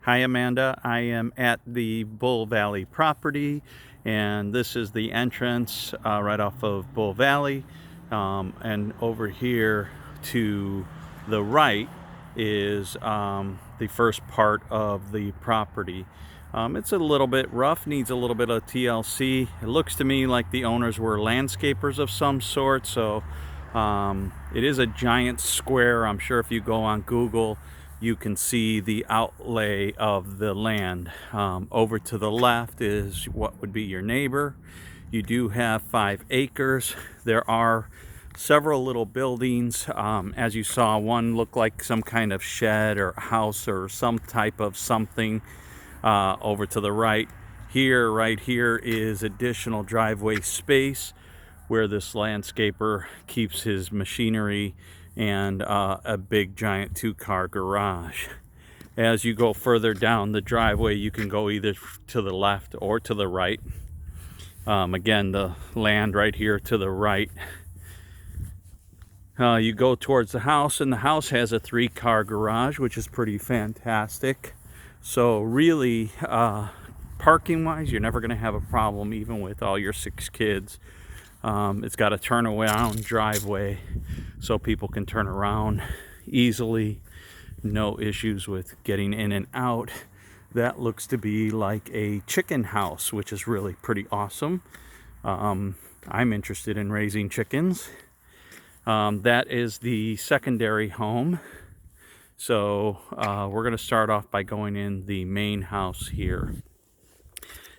Hi, Amanda. I am at the Bull Valley property, and this is the entrance right off of Bull Valley. And over here to the right is the first part of the property. It's a little bit rough, needs a little bit of TLC. It looks to me like the owners were landscapers of some sort, so it is a giant square. I'm sure if you go on Google, you can see the outlay of the land. Over to the left is what would be your neighbor. You do have 5 acres. There are several little buildings. As you saw, one looked like some kind of shed or house or some type of something. Over to the right here is additional driveway space where this landscaper keeps his machinery, and a big giant 2-car garage. As you go further down the driveway, you can go either to the left or to the right. Again, the land right here to the right. You go towards the house, and the house has a 3-car garage, which is pretty fantastic. So really, parking wise, you're never going to have a problem even with all your 6 kids. It's got a turnaround driveway so people can turn around easily. No issues with getting in and out. That looks to be like a chicken house, which is really pretty awesome. I'm interested in raising chickens. That is the secondary home. So we're going to start off by going in the main house here.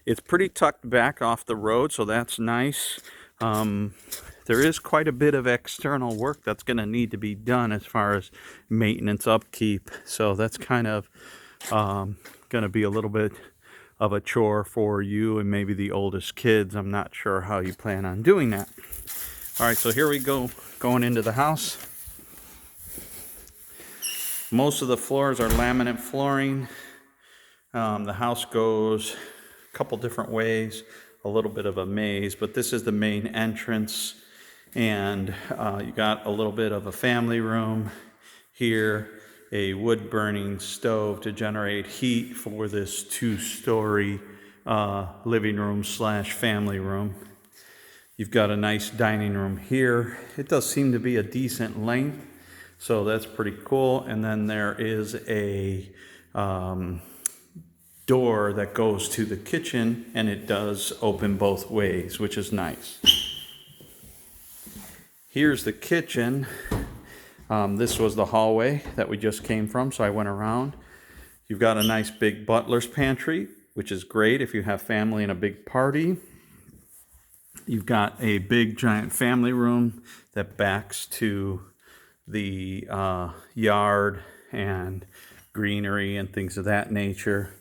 It's pretty tucked back off the road, so that's nice. There is quite a bit of external work that's going to need to be done as far as maintenance, upkeep. So that's kind of going to be a little bit of a chore for you and maybe the oldest kids. I'm not sure how you plan on doing that. All right, so here we go, going into the house. Most of the floors are laminate flooring. The house goes a couple different ways, a little bit of a maze, but this is the main entrance, and you got a little bit of a family room here, a wood burning stove to generate heat for this 2-story living room slash family room. You've got a nice dining room here. It does seem to be a decent length, so that's pretty cool. And then there is a door that goes to the kitchen, and it does open both ways, which is nice. Here's the kitchen. This was the hallway that we just came from, so I went around. You've got a nice big butler's pantry, which is great if you have family and a big party. You've got a big giant family room that backs to the yard and greenery and things of that nature.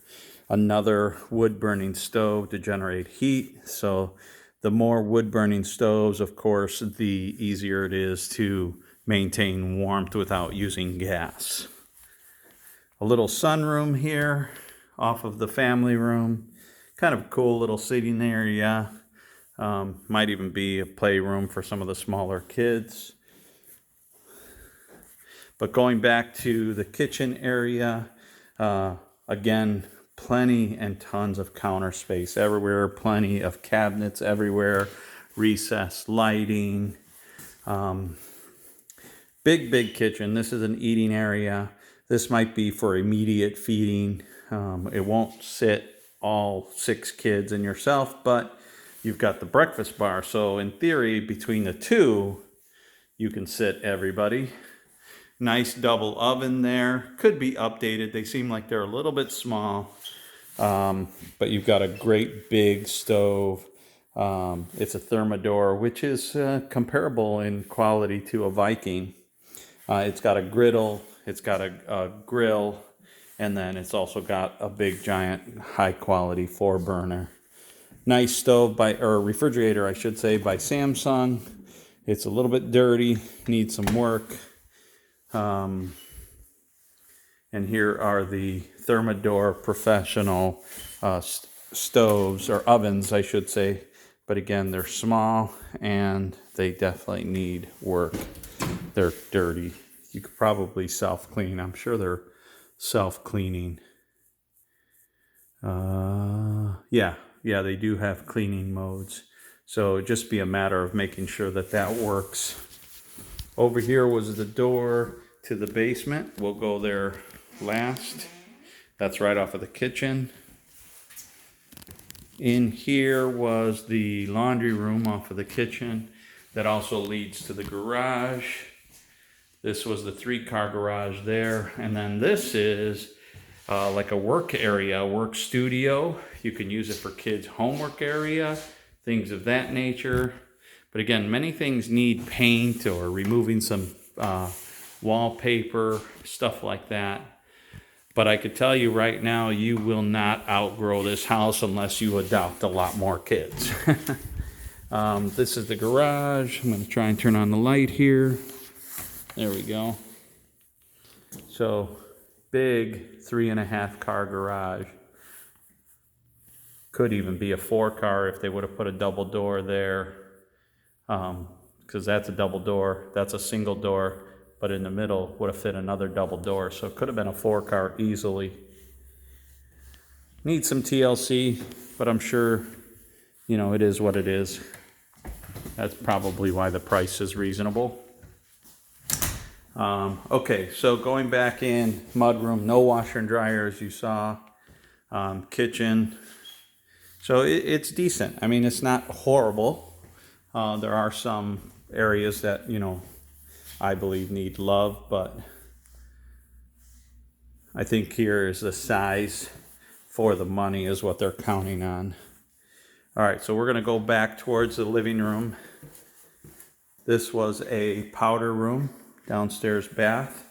Another wood burning stove to generate heat. So the more wood burning stoves, of course, the easier it is to maintain warmth without using gas. A little sunroom here off of the family room. Kind of cool little seating area. Might even be a playroom for some of the smaller kids. But going back to the kitchen area, again, plenty and tons of counter space everywhere, plenty of cabinets everywhere, recessed lighting. Big kitchen. This is an eating area. This might be for immediate feeding. It won't sit all 6 kids and yourself, but you've got the breakfast bar. So in theory, between the 2, you can sit everybody. Nice double oven there. Could be updated. They seem like they're a little bit small. But you've got a great big stove. It's a Thermador, which is comparable in quality to a Viking. It's got a griddle. It's got a grill. And then it's also got a big, giant, high-quality 4-burner. Nice stove or refrigerator, I should say, by Samsung. It's a little bit dirty, needs some work. And here are the Thermador Professional stoves, or ovens, I should say. But again, they're small and they definitely need work. They're dirty. You could probably self-clean. I'm sure they're self-cleaning. Yeah, they do have cleaning modes. So it'd just be a matter of making sure that that works. Over here was the door to the basement. We'll go there last. That's right off of the kitchen. In here was the laundry room off of the kitchen. That also leads to the garage. This was the 3-car garage there. And then this is like a work area, work studio. You can use it for kids' homework area, things of that nature. But again, many things need paint or removing some wallpaper, stuff like that. But I could tell you right now, you will not outgrow this house unless you adopt a lot more kids. This is the garage. I'm going to try and turn on the light here. There we go. So, big 3.5-car garage. Could even be a 4-car if they would have put a double door there. Because that's a double door, that's a single door, but in the middle would have fit another double door. So it could have been a 4-car easily. Needs some TLC, but I'm sure, you know, it is what it is. That's probably why the price is reasonable. Okay, so going back in, mudroom, no washer and dryer as you saw. Kitchen. So it's decent. I mean, it's not horrible. There are some areas that, you know, I believe need love, but I think here is the size for the money is what they're counting on. All right, so we're going to go back towards the living room. This was a powder room, downstairs bath.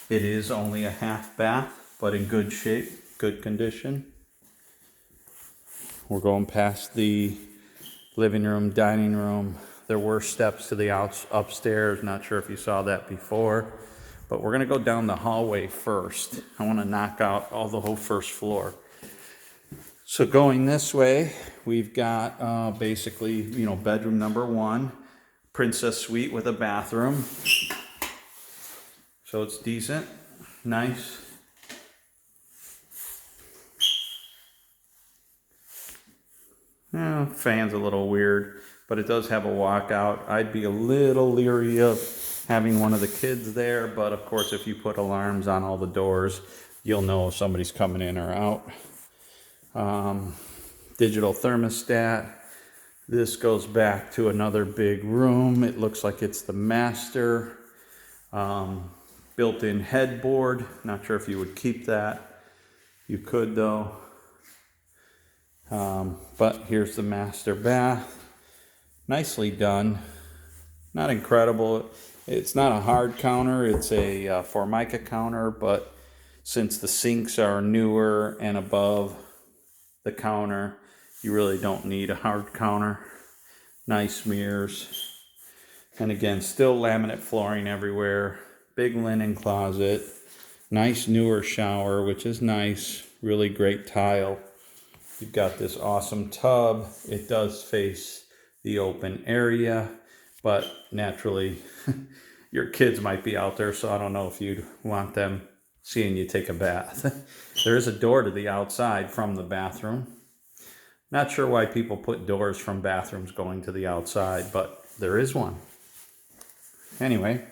It is only a half bath, but in good shape, good condition. We're going past the living room, dining room. There were steps to the upstairs. Not sure if you saw that before, but we're going to go down the hallway first. I want to knock out all the whole first floor. So going this way, we've got basically, you know, bedroom number 1, princess suite with a bathroom. So it's decent, nice. Fan's a little weird, but it does have a walkout. I'd be a little leery of having one of the kids there, but of course if you put alarms on all the doors, you'll know if somebody's coming in or out. Digital thermostat. This goes back to another big room. It looks like it's the master. Built-in headboard. Not sure if you would keep that. You could though. But here's the master bath. Nicely done. Not incredible. It's not a hard counter. It's a Formica counter, but since the sinks are newer and above the counter, you really don't need a hard counter. Nice mirrors. And again, still laminate flooring everywhere. Big linen closet. Nice newer shower, which is nice. Really great tile. You've got this awesome tub. It does face the open area, but naturally your kids might be out there, so I don't know if you'd want them seeing you take a bath. There is a door to the outside from the bathroom. Not sure why people put doors from bathrooms going to the outside, but there is one. Anyway,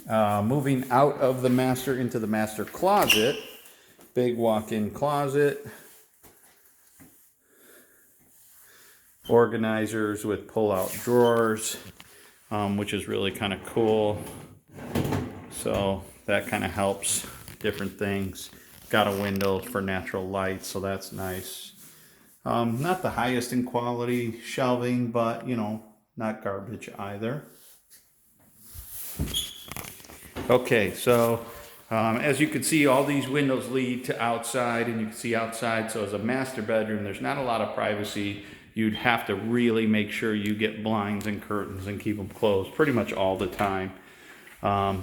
moving out of the master into the master closet. Big walk-in closet. Organizers with pull-out drawers, which is really kind of cool. So that kind of helps different things. Got a window for natural light, so that's nice. Not the highest in quality shelving, but you know, not garbage either. Okay, so as you can see, all these windows lead to outside, and you can see outside. So as a master bedroom, there's not a lot of privacy. You'd have to really make sure you get blinds and curtains and keep them closed pretty much all the time.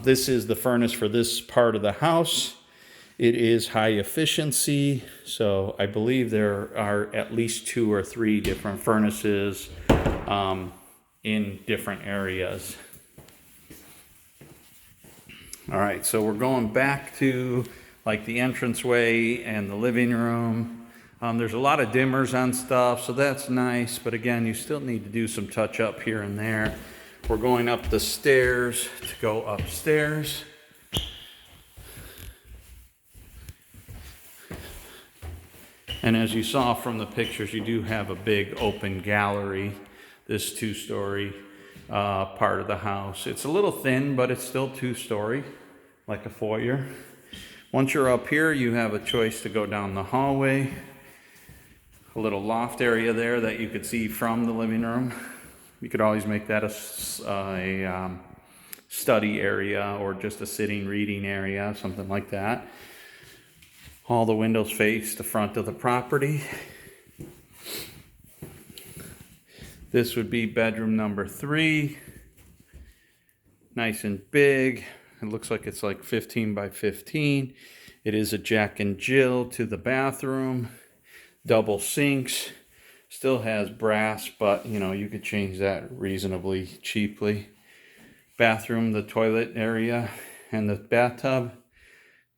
This is the furnace for this part of the house. It is high efficiency, so I believe there are at least 2 or 3 different furnaces in different areas. All right, so we're going back to like the entranceway and the living room. There's a lot of dimmers on stuff, so that's nice. But again, you still need to do some touch up here and there. We're going up the stairs to go upstairs. And as you saw from the pictures, you do have a big open gallery, this 2-story part of the house. It's a little thin, but it's still 2-story, like a foyer. Once you're up here, you have a choice to go down the hallway. A little loft area there that you could see from the living room. You could always make that a study area or just a sitting reading area, something like that. All the windows face the front of the property. This would be bedroom number 3. Nice and big. It looks like it's like 15 by 15. It is a Jack and Jill to the bathroom. Double sinks. Still has brass, but you know, you could change that reasonably cheaply. Bathroom, the toilet area, and the bathtub.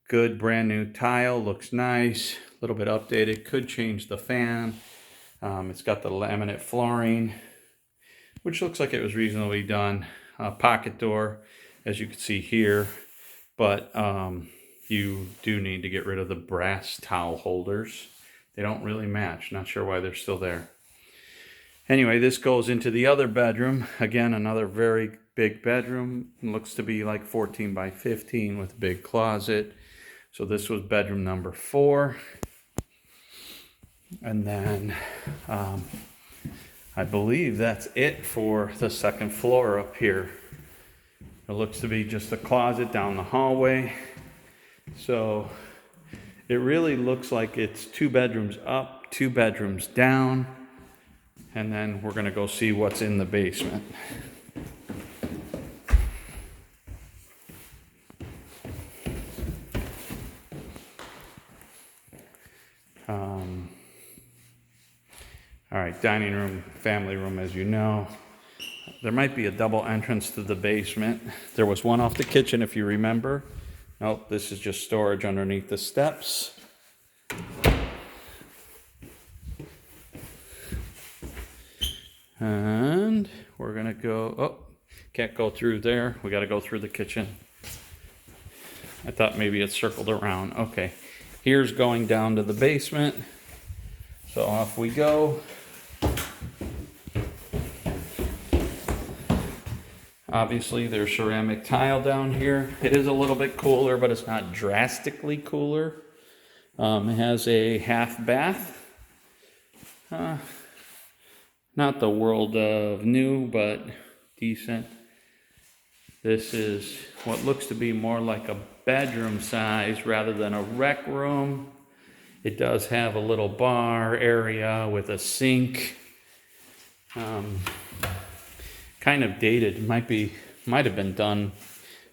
Good brand new tile, looks nice. A little bit updated, could change the fan. It's got the laminate flooring, which looks like it was reasonably done. Pocket door, as you can see here, but you do need to get rid of the brass towel holders. They don't really match. Not sure why they're still there. Anyway, this goes into the other bedroom. Again, another very big bedroom. It looks to be like 14 by 15 with a big closet. So this was bedroom number 4. And then I believe that's it for the second floor up here. It looks to be just a closet down the hallway. So it really looks like it's 2 bedrooms up, 2 bedrooms down. And then we're going to go see what's in the basement. All right, dining room, family room, as you know. There might be a double entrance to the basement. There was one off the kitchen, if you remember. Nope, this is just storage underneath the steps. And we're gonna go, oh, can't go through there. We gotta go through the kitchen. I thought maybe it circled around. Okay, here's going down to the basement. So off we go. Obviously there's ceramic tile down here. It is a little bit cooler, but it's not drastically cooler. It has a half bath. Not the world of new, but decent. This is what looks to be more like a bedroom size rather than a rec room. It does have a little bar area with a sink. Kind of dated. Might have been done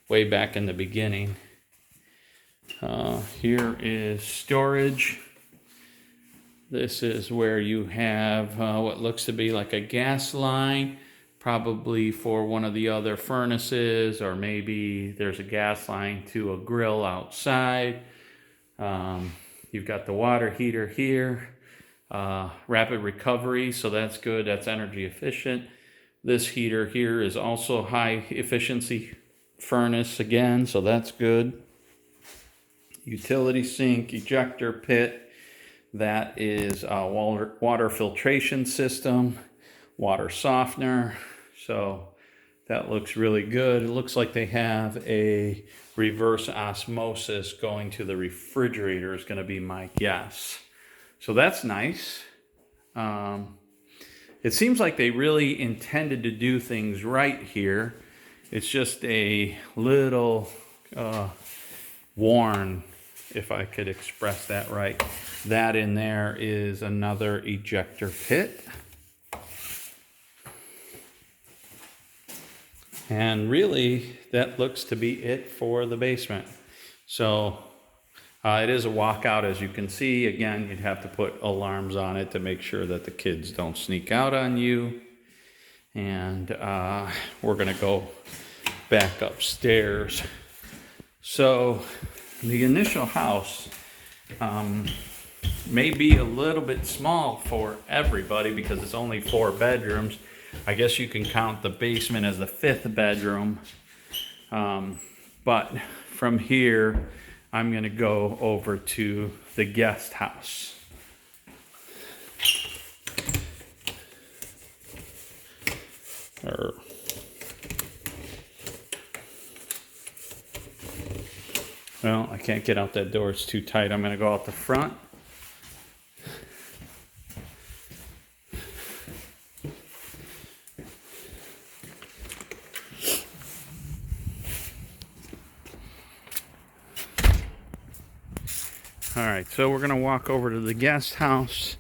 way back in the beginning. Here is storage. This is where you have what looks to be like a gas line, probably for one of the other furnaces, or maybe there's a gas line to a grill outside. You've got the water heater here, rapid recovery, so that's good, that's energy efficient. This heater here is also high efficiency furnace again, so that's good. Utility sink, ejector pit, that is a water filtration system, water softener, so that looks really good. It looks like they have a reverse osmosis going to the refrigerator is going to be my guess. So that's nice. It seems like they really intended to do things right here. It's just a little worn, if I could express that right. That in there is another ejector pit. And really, that looks to be it for the basement. So it is a walkout, as you can see. Again, you'd have to put alarms on it to make sure that the kids don't sneak out on you. And we're gonna go back upstairs. So the initial house, may be a little bit small for everybody because it's only 4 bedrooms. I guess you can count the basement as the 5th bedroom. But from here, I'm going to go over to the guest house. Well, I can't get out that door, it's too tight. I'm going to go out the front. All right, so we're going to walk over to the guest house.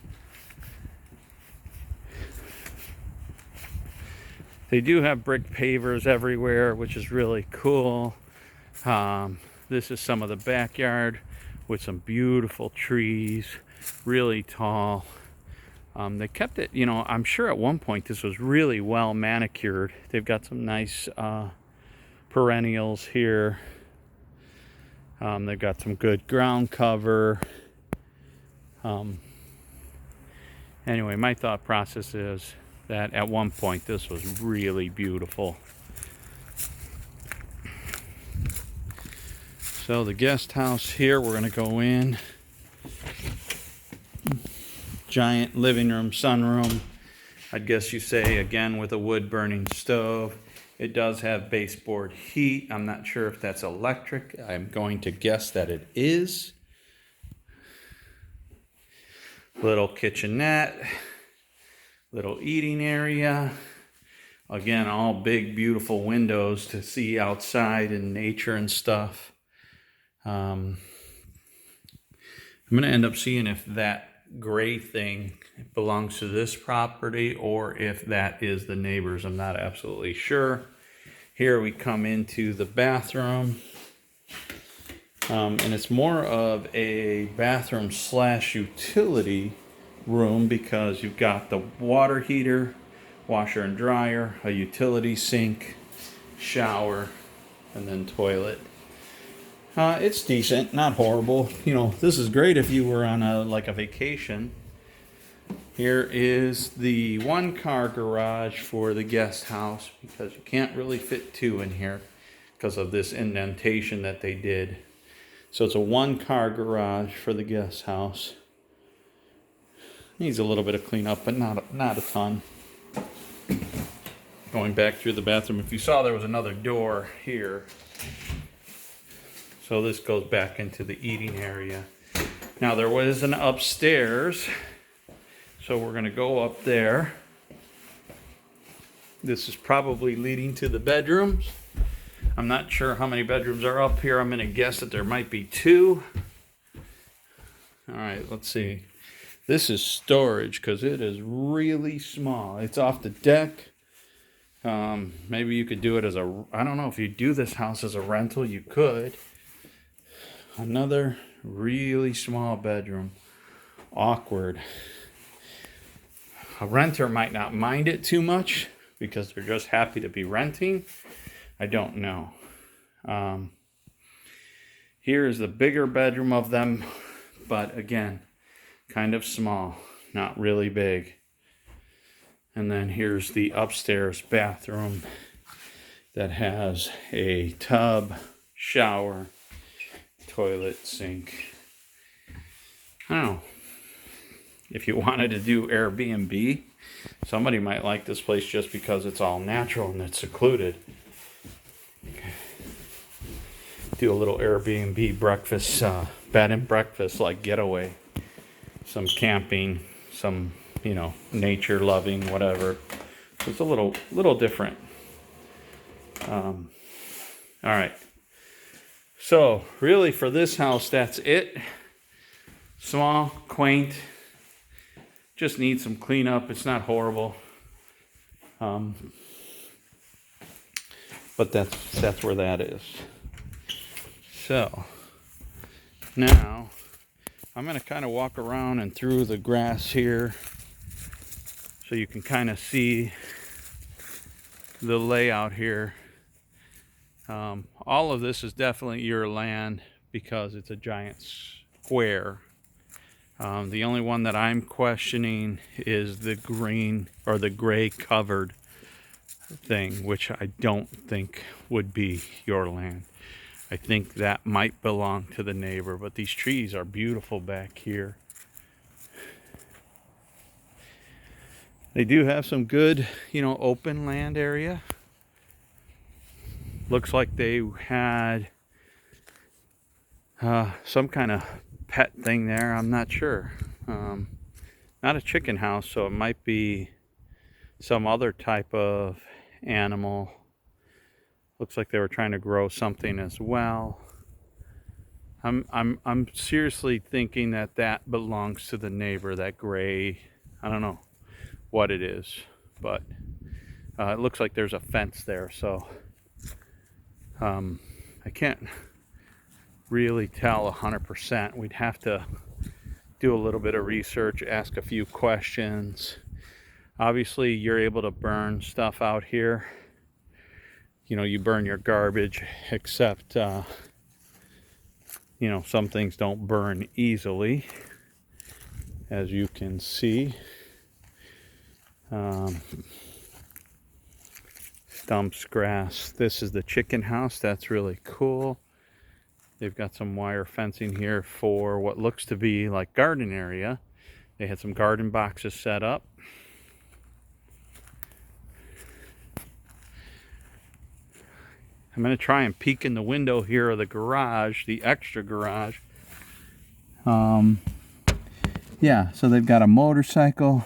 They do have brick pavers everywhere, which is really cool. This is some of the backyard with some beautiful trees, really tall. They kept it, you know, I'm sure at one point this was really well manicured. They've got some nice perennials here. They've got some good ground cover. Anyway, my thought process is that at one point this was really beautiful. So the guest house here, we're going to go in. Giant living room, sunroom. I'd guess you say, again, with a wood burning stove. It does have baseboard heat. I'm not sure if that's electric. I'm going to guess that it is. Little kitchenette. Little eating area. Again, all big, beautiful windows to see outside and nature and stuff. I'm going to end up seeing if that gray thing belongs to this property or if that is the neighbor's. I'm not absolutely sure. Here we come into the bathroom. And it's more of a bathroom / utility room because you've got the water heater, washer and dryer, a utility sink, shower, and then toilet. It's decent, not horrible. You know, this is great if you were on a vacation. Here is the 1-car garage for the guest house because you can't really fit 2 in here because of this indentation that they did. So it's a 1-car garage for the guest house. Needs a little bit of cleanup, but not a ton. Going back through the bathroom, if you saw there was another door here. So this goes back into the eating area. Now there was an upstairs, so we're going to go up there. This is probably leading to the bedrooms. I'm not sure how many bedrooms are up here. I'm going to guess that there might be 2. All right, let's see. This is storage because it is really small. It's off the deck. Maybe you could do it as I don't know if you do this house as a rental, you could. Another really small bedroom. Awkward. A renter might not mind it too much because they're just happy to be renting. I don't know. Here is the bigger bedroom of them, but again, kind of small, not really big. And then here's the upstairs bathroom that has a tub, shower, toilet, sink. I don't know. If you wanted to do Airbnb, somebody might like this place just because it's all natural and it's secluded. Do a little Airbnb breakfast, bed and breakfast like getaway. Some camping, some, nature loving, whatever. It's a little different. All right. So really for this house, that's it. Small, quaint, just needs some cleanup. It's not horrible. But that's where that is. So now I'm going to kind of walk around and through the grass here so you can kind of see the layout here. All of this is definitely your land because it's a giant square. The only one that I'm questioning is the green or the gray covered thing, which I don't think would be your land. I think that might belong to the neighbor, but these trees are beautiful back here. They do have some good, open land area. Looks like they had some kind of pet thing there. I'm not sure. Not a chicken house, so it might be some other type of animal. Looks like they were trying to grow something as well. I'm seriously thinking that belongs to the neighbor. That gray, I don't know what it is, but it looks like there's a fence there, so I can't really tell 100%. We'd have to do a little bit of research, ask a few questions. Obviously, you're able to burn stuff out here. You burn your garbage, except some things don't burn easily, as you can see. Stumps, grass. This is the chicken house. That's really cool. They've got some wire fencing here for what looks to be like garden area. They had some garden boxes set up. I'm going to try and peek in the window here of the garage, the extra garage. Yeah, so they've got a motorcycle.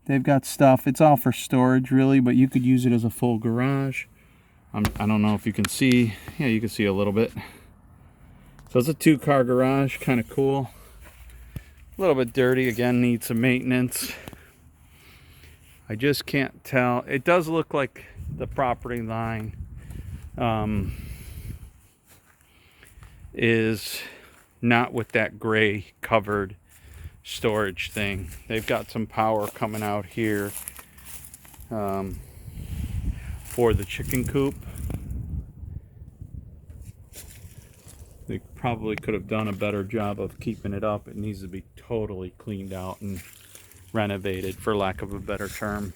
They've got stuff. It's all for storage, really, but you could use it as a full garage. I don't know if you can see. Yeah, you can see a little bit. So it's a 2-car garage, kind of cool. A little bit dirty, again, needs some maintenance. I just can't tell. It does look like the property line is not with that gray covered storage thing. They've got some power coming out here for the chicken coop. They probably could have done a better job of keeping it up. It needs to be totally cleaned out and renovated, for lack of a better term.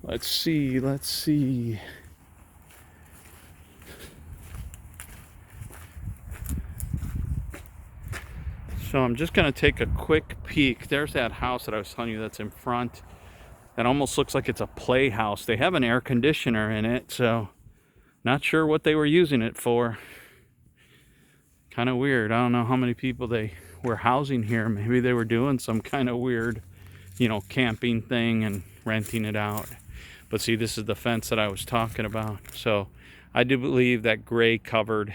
Let's see. So I'm just going to take a quick peek. There's that house that I was telling you that's in front. That almost looks like it's a playhouse. They have an air conditioner in it, so not sure what they were using it for. Kind of weird. I don't know how many people they were housing here. Maybe they were doing some kind of weird, camping thing and renting it out. But see, this is the fence that I was talking about. So I do believe that gray covered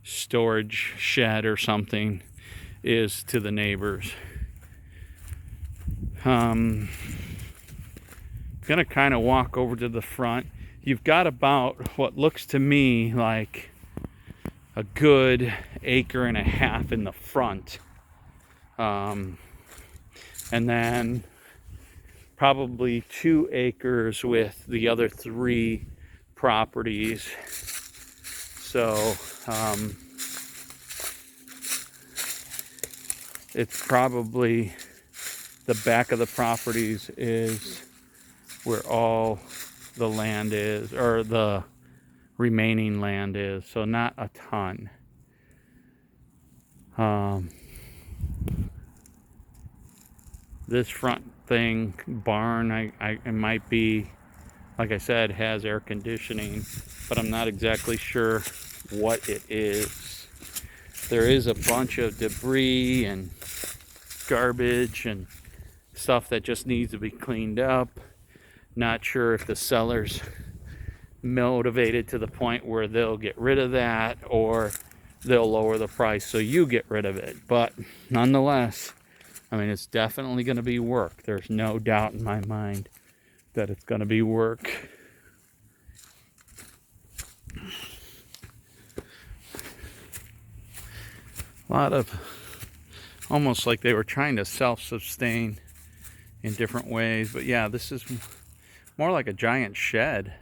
storage shed or something is to the neighbors. I'm gonna kind of walk over to the front. You've got about what looks to me like a good 1.5 acres in the front, and then probably 2 acres with the other 3 properties. So it's probably the back of the properties is where all the land is, or the remaining land is, so not a ton. This front thing, barn, it might be, like I said, has air conditioning, but I'm not exactly sure what it is. There is a bunch of debris and garbage and stuff that just needs to be cleaned up. Not sure if the seller's motivated to the point where they'll get rid of that or they'll lower the price so you get rid of it. But nonetheless, it's definitely going to be work. There's no doubt in my mind that it's going to be work. A lot of, almost like they were trying to self-sustain in different ways. But yeah, this is more like a giant shed.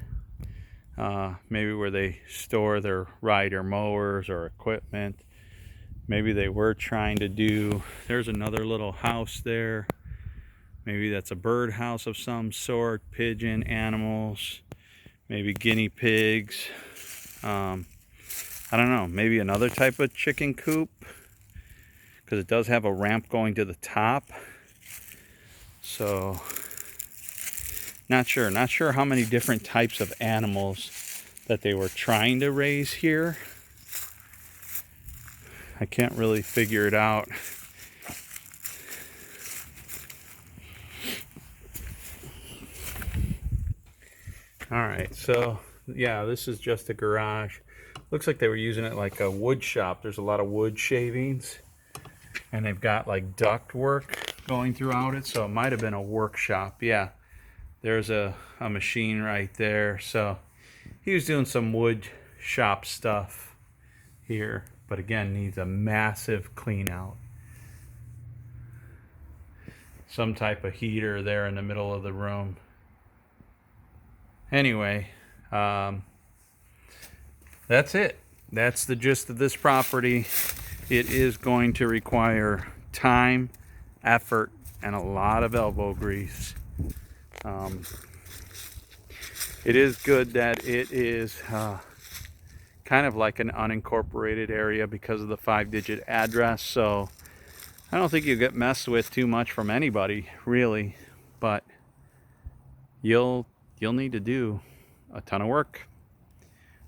maybe where they store their rider mowers or equipment. Maybe they were trying to do, there's another little house there. Maybe that's a bird house of some sort, pigeon, animals, maybe guinea pigs. I don't know, maybe another type of chicken coop, because it does have a ramp going to the top. So, not sure how many different types of animals that they were trying to raise here. I can't really figure it out. Alright, so yeah, this is just a garage. Looks like they were using it like a wood shop. There's a lot of wood shavings, and they've got like duct work going throughout it, so it might have been a workshop. Yeah, there's a machine right there. So he was doing some wood shop stuff here, but again, needs a massive clean out. Some type of heater there in the middle of the room. Anyway, that's it. That's the gist of this property. It is going to require time, effort, and a lot of elbow grease. It is good that it is kind of like an unincorporated area because of the 5-digit address, so I don't think you'll get messed with too much from anybody, really, but you'll need to do a ton of work.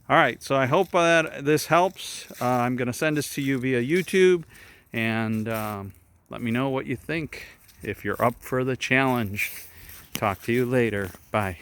All right, so I hope that this helps. I'm going to send this to you via YouTube, and let me know what you think if you're up for the challenge. Talk to you later. Bye.